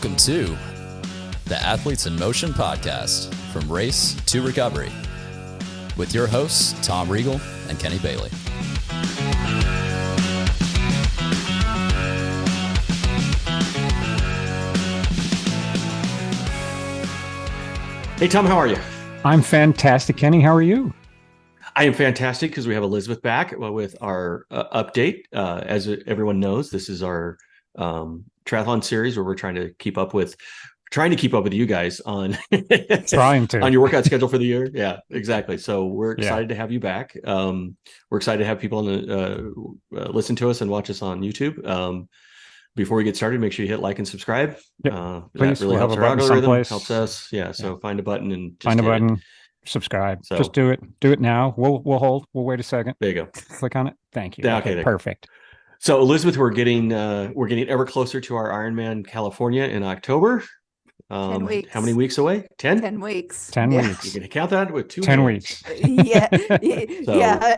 Welcome to the Athletes in Motion podcast, from race to recovery, with your hosts, Tom Riegel and Kenny Bailey. Hey, Tom, how are you? I'm fantastic. Kenny, how are you? I am fantastic because we have Elizabeth back with our update. As everyone knows, this is our triathlon series where we're trying to keep up with you guys on on your workout schedule for the year. Yeah, exactly. So we're excited to have you back. We're excited to have people listen to us and watch us on YouTube. Before we get started, make sure you hit like and subscribe. Yep. Please, that really helps our algorithm, helps us. So find a button and just find a button, subscribe. So, just do it. Do it now. We'll hold. We'll wait a second. There you go. Click on it. Thank you. Okay, perfect. So Elizabeth, we're getting ever closer to our Ironman California in October. 10 weeks. How many weeks away? 10? 10 weeks. 10 weeks. You can count that with 2 10 hands. weeks.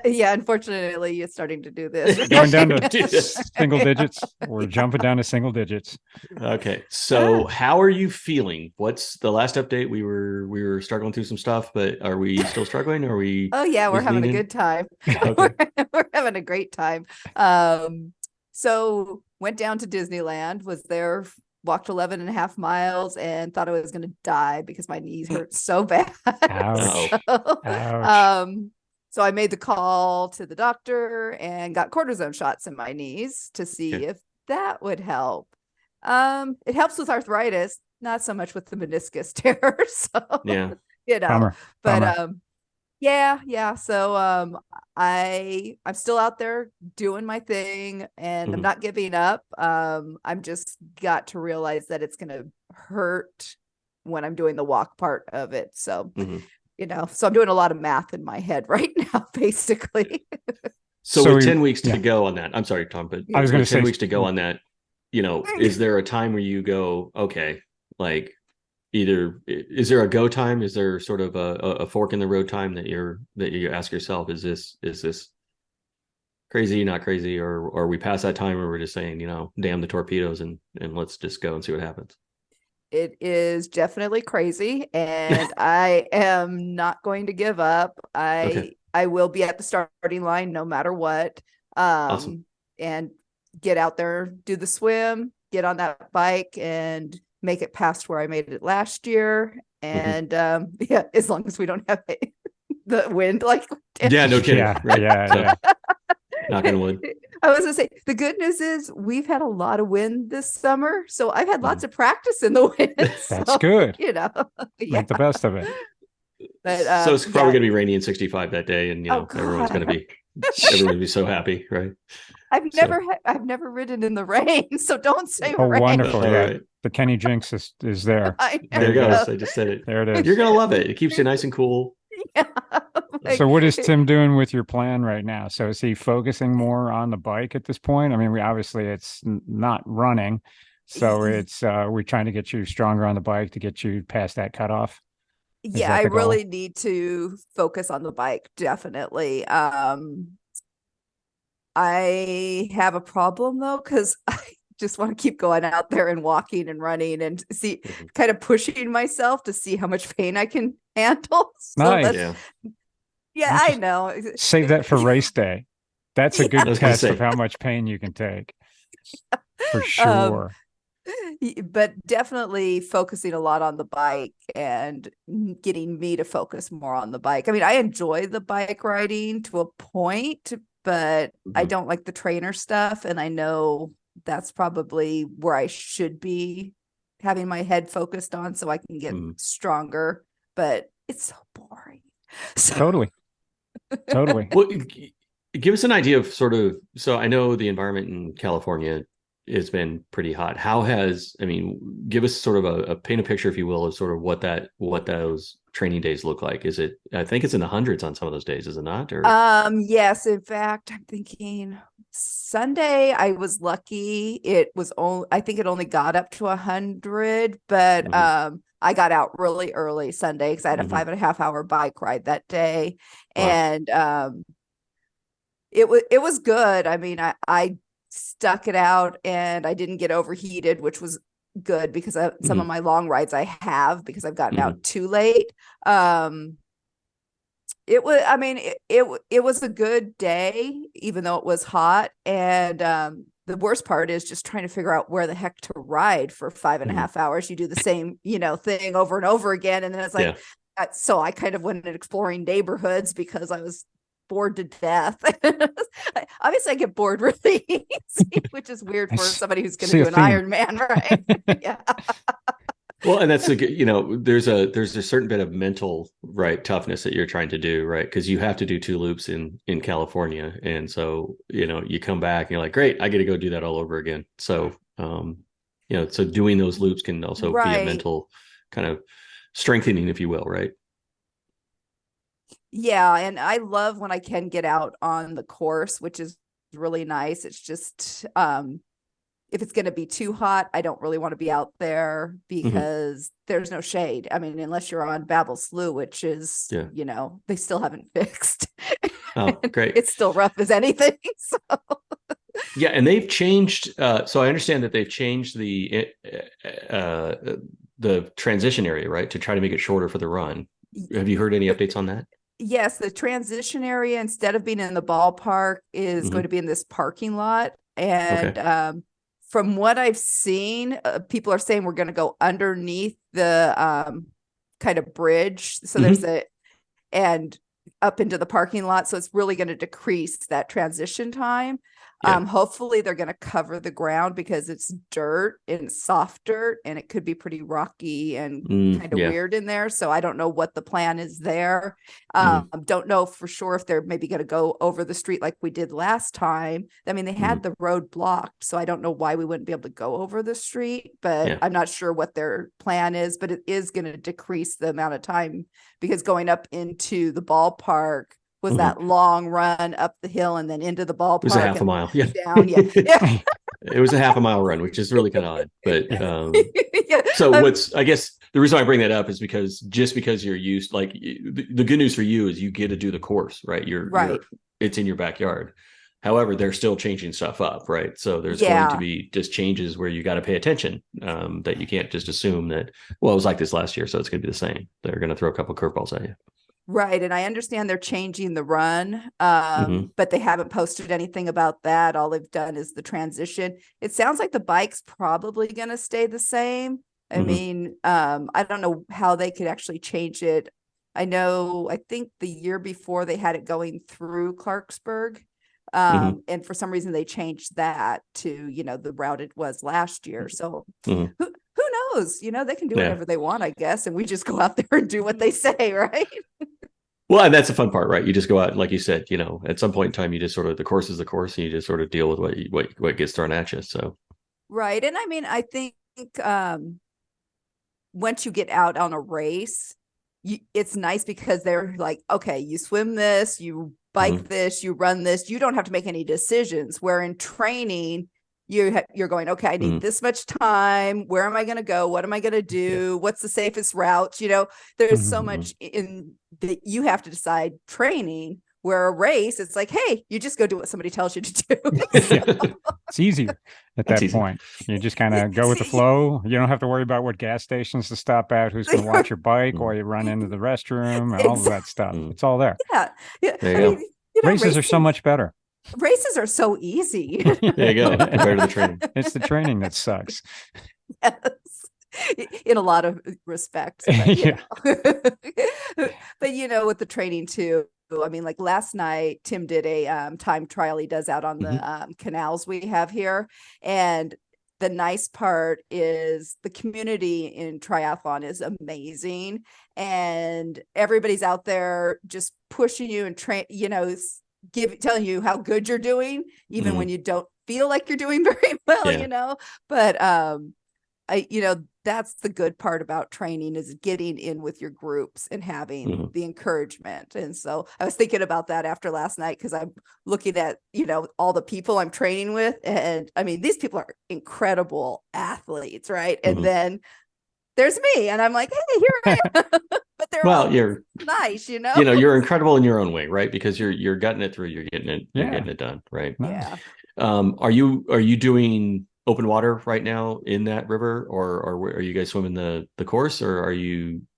Yeah. Unfortunately, you're starting to do this. Going down to single digits. We're jumping down to single digits. Okay. So how are you feeling? What's the last update? We were struggling through some stuff, but are we still struggling? Are we? Oh yeah, we're having a good time. Okay. we're having a great time. So went down to Disneyland, was there, walked 11 and a half miles, and thought I was going to die because my knees hurt so bad. Ouch. Ouch. So I made the call to the doctor and got cortisone shots in my knees to see if that would help. It helps with arthritis, not so much with the meniscus tear. So, Bummer. But yeah. So I'm still out there doing my thing, and I'm not giving up. I'm just got to realize that it's gonna hurt when I'm doing the walk part of it. So so I'm doing a lot of math in my head right now, basically. So with 10 weeks to go on that. I'm sorry, Tom, but I was going to say 10 weeks to go on that. Is there a time where you go, okay, like, either is there a go time? Is there sort of a fork in the road time that you ask yourself, is this crazy, not crazy, or are we past that time where we're just saying, damn the torpedoes and let's just go and see what happens? It is definitely crazy, and I am not going to give up. I will be at the starting line no matter what. Awesome. And get out there, do the swim, get on that bike, and make it past where I made it last year. And as long as we don't have the wind, like no kidding. Yeah. Knock on wood. I was gonna say, the good news is we've had a lot of wind this summer, so I've had lots of practice in the wind. That's good. Make the best of it. But, so it's probably gonna be rainy and 65 that day, and everyone's gonna be so happy, right? I've never ridden in the rain, so don't say rain. Oh, wonderful! Right. The Kenny Jinx is there. There you go. I just said it. There it is. You're gonna love it. It keeps you nice and cool. Yeah. So what is Tim doing with your plan right now? So is he focusing more on the bike at this point? I mean, it's not running. So it's we're trying to get you stronger on the bike to get you past that cutoff. I really need to focus on the bike. Definitely. I have a problem though, because I just want to keep going out there and walking and running and see, kind of pushing myself to see how much pain I can handle. So nice. Yeah, I know. Save that for race day. That's a good test of how much pain you can take. For sure. But definitely focusing a lot on the bike and getting me to focus more on the bike. I mean, I enjoy the bike riding to a point, but I don't like the trainer stuff. And I know that's probably where I should be having my head focused on so I can get stronger, but it's so boring. Totally. Well, give us an idea of so I know the environment in California has been pretty hot. Give us sort of a paint a picture, if you will, of sort of what those training days look like. I think it's in the hundreds on some of those days, is it not? Or yes, in fact, I'm thinking Sunday I was lucky. I think it only got up to 100, but I got out really early Sunday because I had a 5.5 hour bike ride that day. Wow. And it was good. I mean, I stuck it out and I didn't get overheated, which was good because some of Mhm. my long rides I have because I've gotten Mhm. out too late. It was, I mean, it was a good day, even though it was hot. And the worst part is just trying to figure out where the heck to ride for 5.5 hours. You do the same, thing over and over again. And then it's like, Yeah. so I kind of went exploring neighborhoods because I was bored to death. Obviously, I get bored really easy, which is weird for somebody who's going to See do a an theme. Ironman, right? Yeah. Well, and that's there's a certain bit of mental toughness that you're trying to do, right? Because you have to do 2 loops in California, and so you come back and you're like, great, I get to go do that all over again. So so doing those loops can also be a Right. mental kind of strengthening, if you will, right? Yeah, and I love when I can get out on the course, which is really nice. It's just if it's going to be too hot, I don't really want to be out there Mhm. because there's no shade. I mean, unless you're on Babel Slough, which is, Yeah. they still haven't fixed. Oh, great. It's still rough as anything. So. Yeah, and they've changed. So I understand that they've changed uh, the transition area, right, to try to make it shorter for the run. Have you heard any updates on that? Yes, the transition area, instead of being in the ballpark, is going Mhm. to be in this parking lot. And Okay. from what I've seen, people are saying we're going to go underneath the kind of bridge. So there's Mhm. and up into the parking lot. So it's really going to decrease that transition time. Yeah. Hopefully they're going to cover the ground because it's dirt and soft dirt and it could be pretty rocky and kind of Yeah. weird in there. So I don't know what the plan is there. Mhm. Don't know for sure if they're maybe going to go over the street like we did last time. I mean, they had Mhm. the road blocked, so I don't know why we wouldn't be able to go over the street, but Yeah. I'm not sure what their plan is, but it is going to decrease the amount of time because going up into the ballpark was Mhm. that long run up the hill and then into the It was a ballpark half a and mile. Yeah. down. Yeah. Yeah. It was a half a mile run, which is really kind of odd. But Yeah. so I guess the reason I bring that up is because just because you're used, like the good news for you is you get to do the course, right? Right. It's in your backyard. However, they're still changing stuff up, right? So there's going to Yeah. be just changes where you got to pay attention, that you can't just assume that, well, it was like this last year, so it's going to be the same. They're going to throw a couple curveballs at you. Right. And I understand they're changing the run, Mhm. but they haven't posted anything about that. All they've done is the transition. It sounds like the bike's probably going to stay the same. I Mhm. mean, I don't know how they could actually change it. I think the year before they had it going through Clarksburg. Mhm. And for some reason they changed that to, the route it was last year. So Mhm. who knows? They can do Yeah. whatever they want, I guess. And we just go out there and do what they say, right? Well, and that's the fun part, right? You just go out, and like you said, at some point in time, you just sort of, the course is the course, and you just sort of deal with what gets thrown at you. So, Right. And I mean, I think once you get out on a race, it's nice because they're like, okay, you swim this, you bike mhm. this, you run this. You don't have to make any decisions. Where in training, you're going, okay, I need Mhm. this much time. Where am I going to go? What am I going to Yeah. do? What's the safest route? There's so Mhm. much in that you have to decide training. Where a race, it's like, hey, you just go do what somebody tells you to do. Yeah. It's easier at That's that easy. point. You just kind of go with the flow. You don't have to worry about what gas stations to stop at, who's going to watch your bike while Mhm. you run into the restroom, and all of that stuff. Mhm. It's all there. Yeah. Yeah. There I you mean, go. Races are so much better. races are so easy. There you go. Compared to the training. It's the training that sucks. Yes. In a lot of respects, but Yeah. but with the training too. I mean, like last night, Tim did a time trial he does out on Mhm. the canals we have here, and the nice part is the community in triathlon is amazing, and everybody's out there just pushing you and telling you how good you're doing, even when Mhm. you don't feel like you're doing very well, Yeah. But that's the good part about training is getting in with your groups and having Mhm. the encouragement. And so I was thinking about that after last night because I'm looking at, all the people I'm training with. And I mean, these people are incredible athletes, right? And Mhm. then there's me, and I'm like, hey, here I am. But they're Well, all nice, you're incredible in your own way, right? Because you're gutting it through, you're getting Yeah. it done, right? No. Yeah. Are you doing open water right now in that river, or are you guys swimming the course, or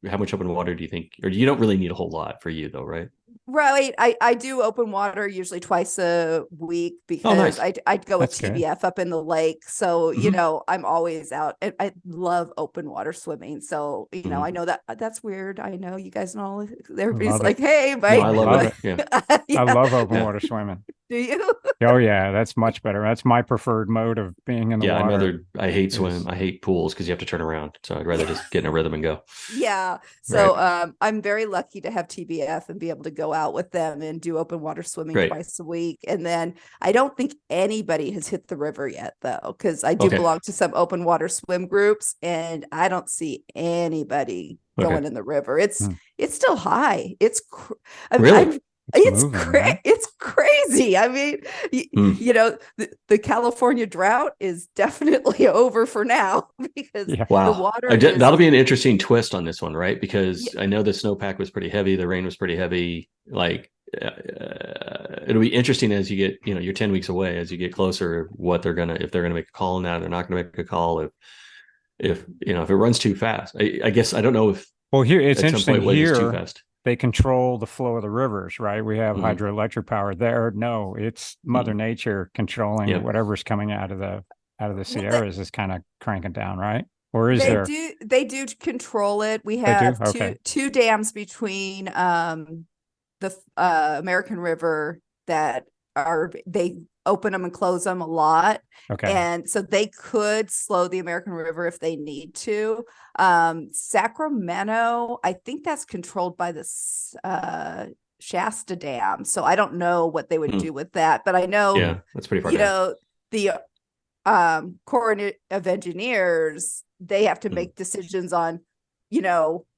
how much open water do you think, or you don't really need a whole lot for you though, right? Right. I do open water usually twice a week Oh, nice. because I'd go with That's good. TBF up in the lake. So, you Mhm. know, I'm always out, and I love open water swimming. So, you know, Mhm. I know that's weird. I know you guys know everybody's Love it. like, hey, No, right. I love it. Yeah. I Yeah. love open Yeah. water swimming. Do you? Oh yeah, that's much better. That's my preferred mode of being in the Yeah, water. I hate is- swim. I hate pools because you have to turn around. So I'd rather just get in a rhythm and go. Yeah. So Right. I'm very lucky to have TBF and be able to go out with them and do open water swimming Great. twice a week. And then I don't think anybody has hit the river yet though, because I do Okay. belong to some open water swim groups and I don't see anybody Okay. going in the river. It's Hmm. still high. Really? It's moving, right? It's crazy. I mean, Hmm. you know, the California drought is definitely over for now because Yeah. the Wow. water That'll is be an interesting twist on this one, right? Because I know the snowpack was pretty heavy, the rain was pretty heavy. Like, it'll be interesting as you get, you're 10 weeks away, as you get closer, if they're gonna make a call on that, they're not gonna make a call. If it runs too fast, I guess I don't know if Well, here it's at some interesting. point what is too Here fast. they control the flow of the rivers, right? We have Mhm. hydroelectric power there. No, it's Mother Nature controlling Yeah. whatever's coming out of the well, Sierras is kind of cranking down, right? Or is there? they do control it. We They do? have Okay. two dams between the American River that they open them and close them a lot. Okay. And so they could slow the American River if they need to. Sacramento, I think that's controlled by the Shasta Dam. So I don't know what they would Hmm. do with that, but I know, Yeah, that's pretty far you down. know, the Corps of Engineers, they have to make decisions on,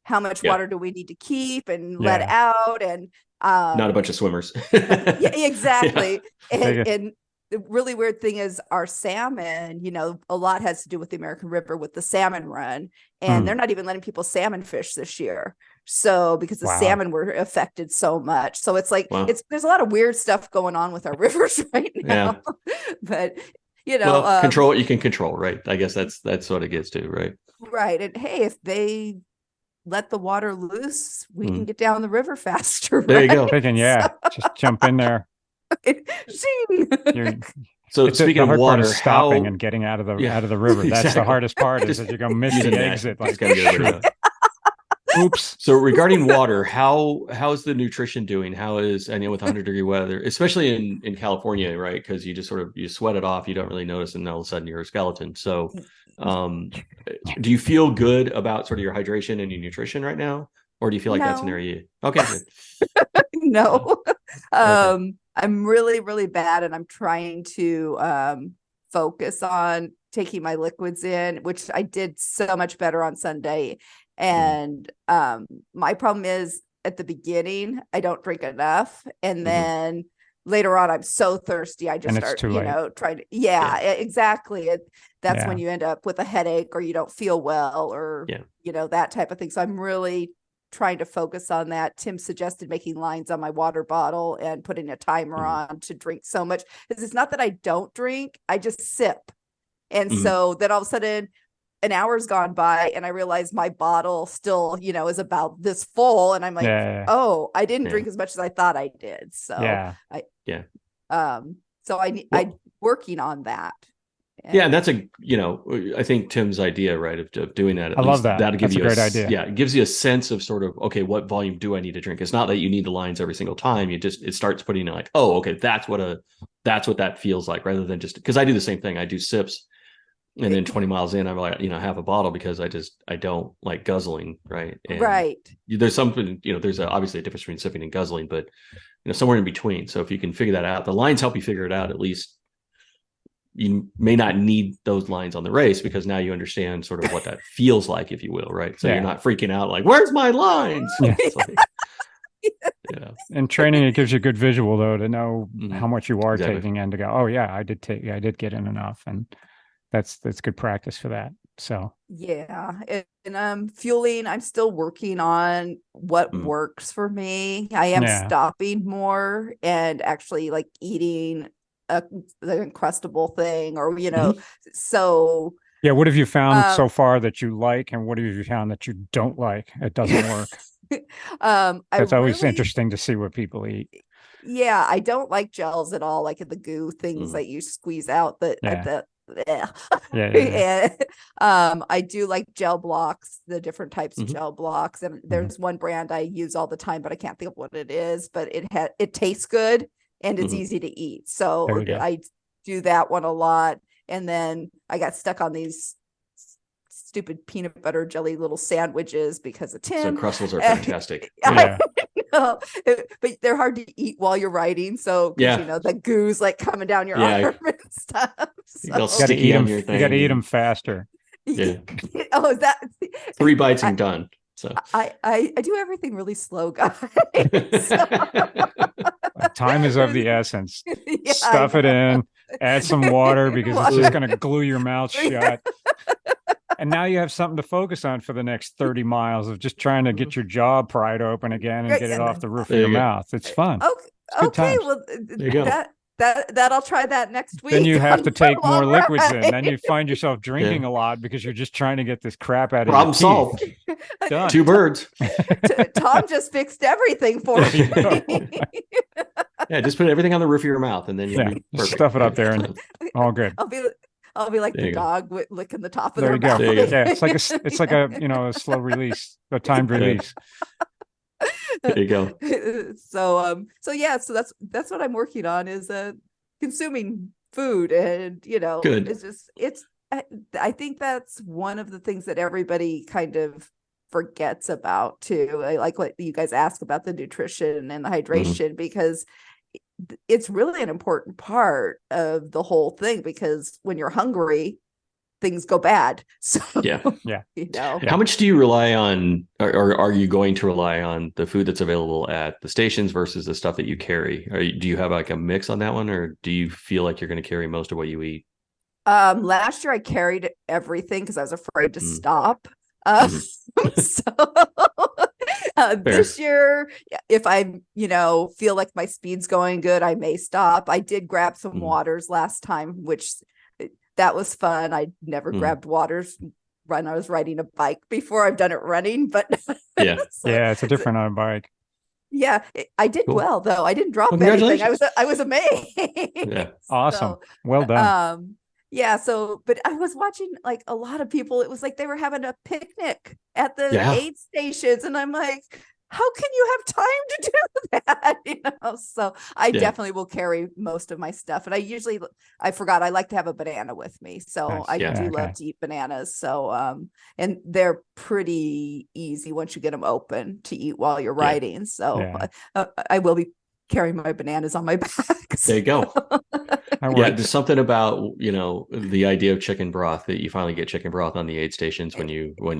how much Yeah. water do we need to keep and let Yeah. out, and Not a bunch of swimmers. yeah, exactly. Yeah. And the really weird thing is our salmon, a lot has to do with the American River with the salmon run, and they're not even letting people salmon fish this year. So because the Wow. salmon were affected so much. So it's like, Wow. there's a lot of weird stuff going on with our rivers right now. But Well, control what you can control, right? I guess that's what it gets to, right? right. And hey, if they let the water loose, we can get down the river faster. There you go. Thinking, yeah, just jump in there. Zing. So speaking the of hard part water, is stopping and getting out of the river. That's exactly. the hardest part. Is Just that you're gonna miss using the that. exit. Just Like, gotta get everybody out. oops. So regarding water, how's the nutrition doing? I know with 100-degree weather, especially in California, right? Because you just you sweat it off, you don't really notice, and all of a sudden you're a skeleton. So, do you feel good about sort of your hydration and your nutrition right now, or do you feel like that's an No. area? Okay, good. No. Okay. I'm really, really bad, and I'm trying to focus on taking my liquids in, which I did so much better on Sunday. And my problem is at the beginning, I don't drink enough. And then later on, I'm so thirsty. I just And it's start, too late. trying to, exactly. That's when Yeah. you end up with a headache or you don't feel well or, that type of thing. So I'm really trying to focus on that. Tim suggested making lines on my water bottle and putting a timer on to drink so much. Because it's not that I don't drink, I just sip. And so then all of a sudden, an hour's gone by and I realized my bottle still, is about this full. And I'm like, oh, I didn't drink as much as I thought I did. So I'm working on that. And that's I think Tim's idea, right, of doing that. I love that. That'll give you a great idea. Yeah, it gives you a sense of sort of, okay, what volume do I need to drink? It's not that you need the lines every single time. It starts putting in like, oh, okay, that's what that feels like, rather than just, because I do the same thing. I do sips. And then 20 miles in, I'm like, half a bottle because I don't like guzzling. Right. And there's something, there's obviously a difference between sipping and guzzling, but, somewhere in between. So if you can figure that out, the lines help you figure it out. At least you may not need those lines on the race because now you understand sort of what that feels like, if you will. Right. So you're not freaking out like, where's my lines? In training, it gives you a good visual though, to know how much you are Exactly. taking in, to go, oh yeah, I did get in enough. And that's good practice for that. So and fueling, I'm still working on what works for me. I am stopping more and actually like eating the Uncrustable thing, or so. Yeah, what have you found so far that you like, and what have you found that you don't like? It doesn't work. It's always interesting to see what people eat. Yeah, I don't like gels at all, like the goo things that you squeeze out. And I do like gel blocks, the different types of gel blocks, and there's one brand I use all the time, but I can't think of what it is. But it tastes good and it's easy to eat, so I do that one a lot. And then I got stuck on these stupid peanut butter jelly little sandwiches because of Tim. So Uncrustables are fantastic. But they're hard to eat while you're riding. So the goo's like coming down your arm and stuff. So. You got to eat them. You got to eat them faster. Yeah. Oh, is that 3 bites and done? So I do everything really slow, guys. Time is of the essence. Stuff it in, add some water because it's just going to glue your mouth shut. And now you have something to focus on for the next 30 miles of just trying to get your jaw pried open again and get it off the roof of your mouth. It's fun. Okay. Well, that I'll try that next week. Then you have to take more liquids in. Then you find yourself drinking a lot because you're just trying to get this crap out of Problem solved. Done. 2 birds. Tom just fixed everything for me. Yeah, just put everything on the roof of your mouth, and then you'll be perfect. Stuff it up there, and all good. I'll be like the dog licking the top of their mouth. There you go. Yeah, it's like a a slow release, a timed release. There you go. So that's what I'm working on, is consuming food, and Good. I think that's one of the things that everybody kind of forgets about too. I like what you guys ask about the nutrition and the hydration, because it's really an important part of the whole thing, because when you're hungry, things go bad. So how much do you rely on, or are you going to rely on the food that's available at the stations versus the stuff that you carry? Do you have like a mix on that one, or do you feel like you're going to carry most of what you eat? Last year I carried everything because I was afraid to stop. This year, if I feel like my speed's going good, I may stop. I did grab some waters last time, which that was fun. I never grabbed waters when I was riding a bike before. I've done it running, but it's a different on a bike. Yeah, I did well though. I didn't drop anything. I was amazed. Yeah, awesome. Well done. But I was watching like a lot of people, it was like they were having a picnic at the aid stations, and I'm like, how can you have time to do that? So I definitely will carry most of my stuff. And I forgot, I like to have a banana with me. So I do love to eat bananas. So, and they're pretty easy once you get them open to eat while you're riding. So I will be carrying my bananas on my back. There you go. There's something about the idea of chicken broth, that you finally get chicken broth on the aid stations when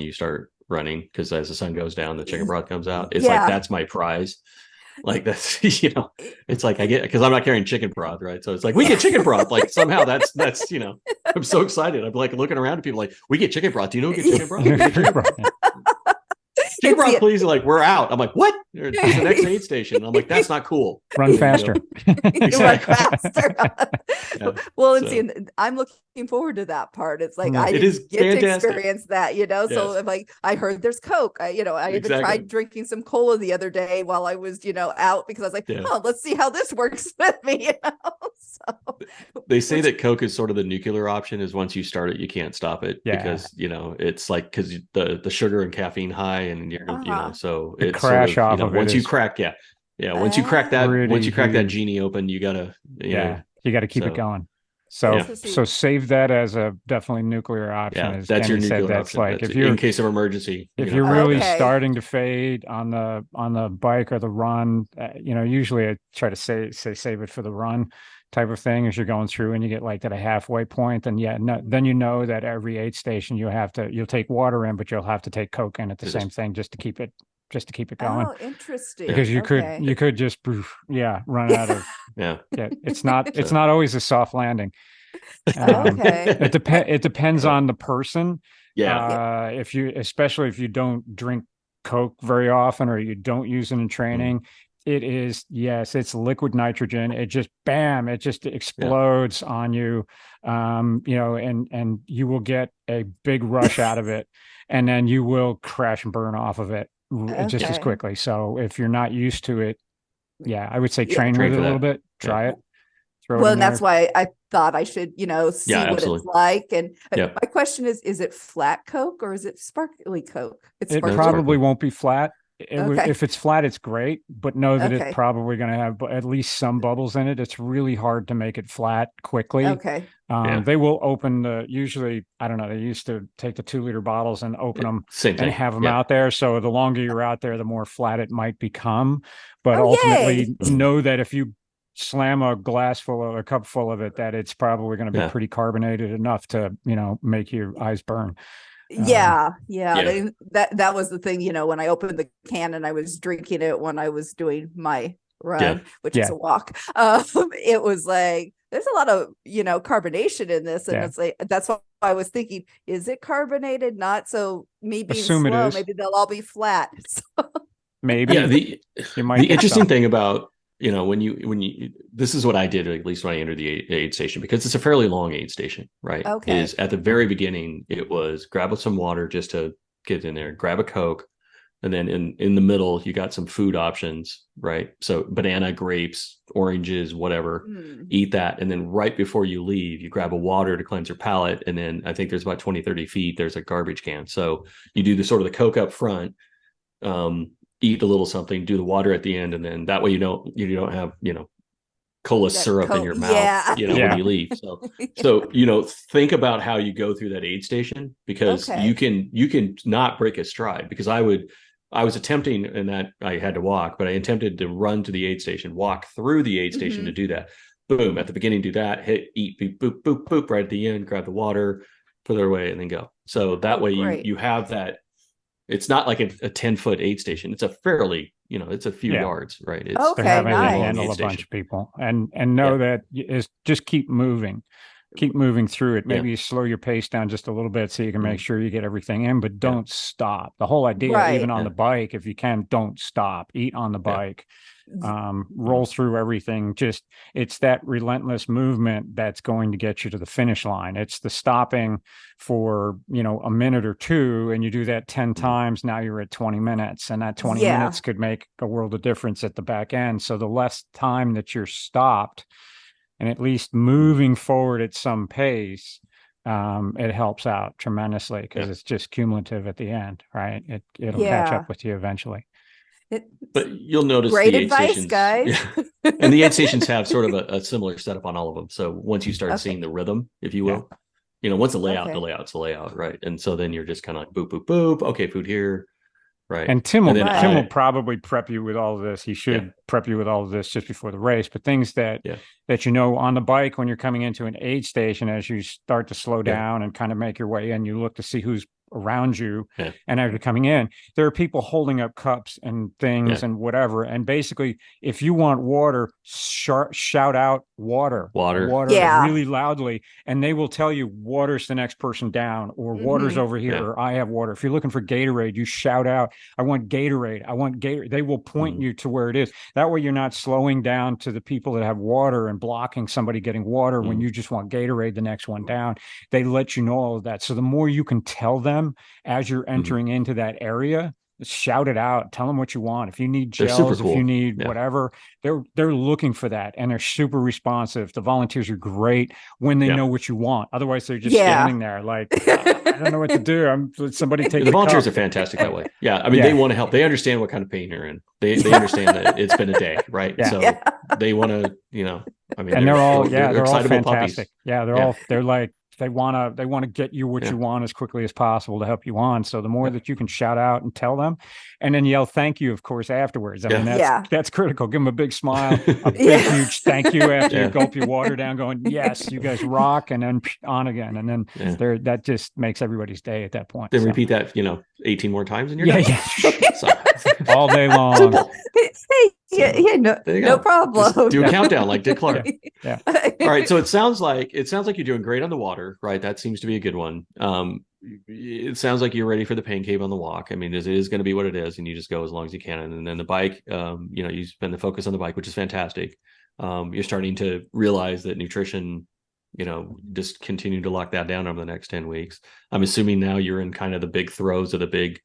you start running, because as the sun goes down, the chicken broth comes out. It's like, that's my prize. Like that's it's like I get, because I'm not carrying chicken broth, right? So it's like, we get chicken broth. Like somehow that's I'm so excited. I'm like looking around at people like, we get chicken broth. Do you know we get chicken broth? We get chicken broth. Chicken broth, please. Like, we're out. I'm like, what? It's the next aid station. I'm like, that's not cool. Run faster. Run faster. Well, and I'm looking forward to that part. It's like I didn't get to experience that, So I'm like, I heard there's Coke. I even tried drinking some cola the other day while I was, out, because I was like, let's see how this works with me. So they say that Coke is sort of the nuclear option. Is once you start it, you can't stop it, because it's like, because the sugar and caffeine high, and you're so it's crash sort of, off of once it you crack once you crack that really once you crack that genie open, you gotta you gotta keep it going. So save that as a definitely nuclear option. As that's Kenny your nuclear that's option. like, that's if you're in case of emergency, if you're really starting to fade on the bike or the run, usually I try to save it for the run type of thing. As you're going through and you get like at a halfway point, then that every aid station you'll take water in, but you'll have to take Coke in at the same thing just to keep it going. Oh, interesting. Because you could just run out of it's not always a soft landing. It depends on the person. Especially if you don't drink Coke very often, or you don't use it in training, It is, yes, it's liquid nitrogen. It just explodes on you. And you will get a big rush out of it, and then you will crash and burn off of it just as quickly. So if you're not used to it, I would say train with it a little bit, try it. Well, and that's why I thought I should, see what it's like. And my question is it flat Coke or is it sparkly Coke? It probably won't be flat. If it's flat, it's great, but know that it's probably going to have at least some bubbles in it. It's really hard to make it flat quickly. Okay. They will open usually, I don't know, they used to take the 2-liter bottles and open them and have them out there. So the longer you're out there, the more flat it might become. But ultimately, know that if you slam a cup full of it, that it's probably going to be pretty carbonated enough to, make your eyes burn. That was the thing, when I opened the can and I was drinking it when I was doing my run, which is a walk. It was like, there's a lot of, carbonation in this. And it's like, that's why I was thinking, is it carbonated? Not so me being slow, maybe they'll all be flat. So. Maybe. Yeah. The interesting thing about, when you, this is what I did, at least when I entered the aid station, because it's a fairly long aid station, right? Okay. Is at the very beginning, it was grab some water just to get in there, grab a Coke. And then in the middle, you got some food options, right? So banana, grapes, oranges, whatever, eat that. And then right before you leave, you grab a water to cleanse your palate. And then I think there's about 20, 30 feet, there's a garbage can. So you do the sort of the Coke up front, eat a little something, do the water at the end. And then that way you don't have, cola syrup in your mouth, when you leave. So, think about how you go through that aid station, because you can not break a stride, because I was attempting, and that I had to walk, but I attempted to run to the aid station, walk through the aid station to do that. Boom. At the beginning, do that, hit, eat, boop, boop, boop, boop, right at the end, grab the water, put it away, and then go. So that way you have that. It's not like a 10-foot aid station. It's a fairly, it's a few yards, right? It's they're having to handle a bunch of people, and know that is just keep moving through it. Maybe you slow your pace down just a little bit so you can make sure you get everything in, but don't stop. The whole idea, even on the bike, if you can, don't stop, eat on the bike, roll through everything. Just, it's that relentless movement that's going to get you to the finish line. It's the stopping for, a minute or two, and you do that 10 times. Now you're at 20 minutes, and that 20 minutes could make a world of difference at the back end. So the less time that you're stopped, and at least moving forward at some pace, it helps out tremendously, because it's just cumulative at the end, right? It'll catch up with you eventually. But you'll notice great the advice, aid stations, guys. And the aid stations have sort of a similar setup on all of them. So once you start seeing the rhythm, if you will, once the layout's the layout, right? And so then you're just kind of like boop, boop, boop. Okay, food here. Right. And Tim will probably prep you with all of this. He should prep you with all of this just before the race. But things that on the bike, when you're coming into an aid station, as you start to slow down and kind of make your way in, you look to see who's around you. And as you're coming in, there are people holding up cups and things and whatever. And basically, if you want water, shout out water really loudly, and they will tell you water's the next person down, or water's over here, or I have water. If you're looking for Gatorade, you shout out, I want Gatorade. They will point you to where it is. That way you're not slowing down to the people that have water and blocking somebody getting water when you just want Gatorade, the next one down. They let you know all of that. So the more you can tell them as you're entering into that area, shout it out, tell them what you want. If you need gels, if you need whatever, they're looking for that, and they're super responsive. The volunteers are great when they know what you want. Otherwise, they're just standing there like, I don't know what to do. Somebody take the volunteers are fantastic that way. They want to help. They understand what kind of pain you're in. They understand that it's been a day, right? So they want to, and they're all fantastic. Puppies. They're like, they want to get you what you want as quickly as possible to help you on. So the more that you can shout out and tell them, and then yell thank you, of course, afterwards. I mean, that's critical. Give them a big smile, a big huge thank you after you gulp your water down, going, yes, you guys rock, and then on again. And then that just makes everybody's day at that point. Then repeat that, 18 more times and you're done. All day long. Hey, Yeah, no problem. Just do a countdown like Dick Clark. Yeah. All right. So it sounds like you're doing great on the water, right? That seems to be a good one. It sounds like you're ready for the pain cave on the walk. I mean, it is going to be what it is, and you just go as long as you can. And then the bike, you spend the focus on the bike, which is fantastic. You're starting to realize that nutrition, just continue to lock that down over the next 10 weeks. I'm assuming now you're in kind of the big throes of the big,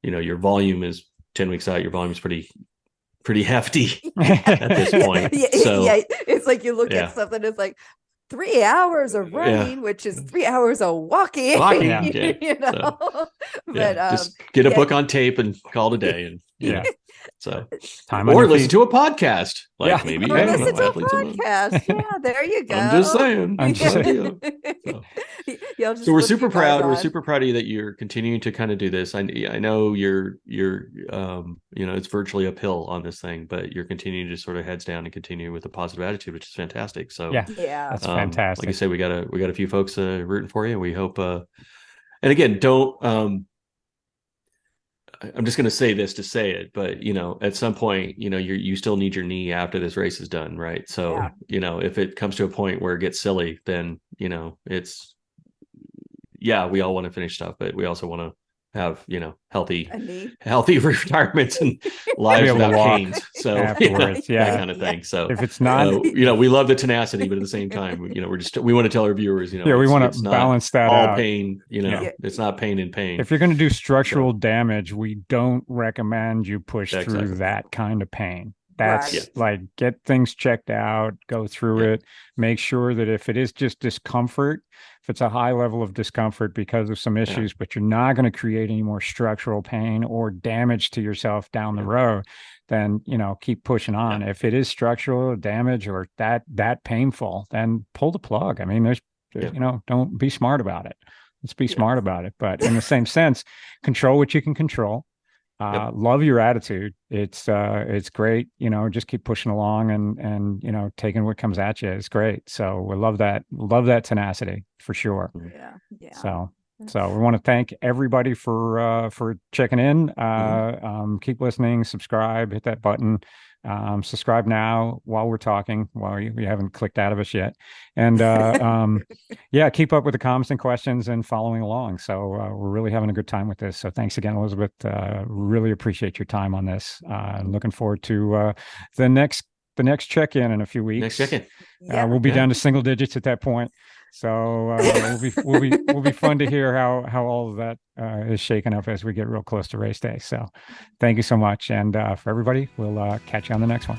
your volume is 10 weeks out. Your volume is pretty hefty at this point. It's like you look at something, it's like 3 hours of running, which is 3 hours of walking. Just get a book on tape and call it a day. And so time or listen to a podcast, maybe. Or listen to a podcast. Yeah, there you go. I'm just saying. So we're super proud. We're super proud of you that you're continuing to kind of do this. I know you're it's virtually uphill on this thing, but you're continuing to sort of heads down and continue with a positive attitude, which is fantastic. So that's fantastic. Like I said, we got a few folks rooting for you. We hope. And again, don't. I'm just going to say this to say it, but at some point, you still need your knee after this race is done, right? So if it comes to a point where it gets silly, then it's we all want to finish stuff, but we also want to have healthy retirements and lives without pains. So afterwards, that kind of thing. So if it's not, we love the tenacity, but at the same time, we want to tell our viewers, we want to balance that all out. Pain, it's not pain in pain. If you're going to do structural damage, we don't recommend you push through that kind of pain. That's get things checked out, go through it, make sure that if it is just discomfort, if it's a high level of discomfort because of some issues, but you're not going to create any more structural pain or damage to yourself down the road, then, keep pushing on. If it is structural damage or that painful, then pull the plug. I mean, there's don't be smart about it. Let's be smart about it. But in the same sense, control what you can control. Love your attitude. It's great. Just keep pushing along and taking what comes at you. It's great. So we love that tenacity for sure. Yeah. So we want to thank everybody for checking in. Keep listening, subscribe, hit that button. Subscribe now while we're talking, while we haven't clicked out of us yet. And keep up with the comments and questions and following along. So we're really having a good time with this. So thanks again, Elizabeth. Really appreciate your time on this. Looking forward to the next check-in in a few weeks. Next check-in. We'll be down to single digits at that point. So we'll be fun to hear how all of that is shaken up as we get real close to race day. So thank you so much. And for everybody, we'll catch you on the next one.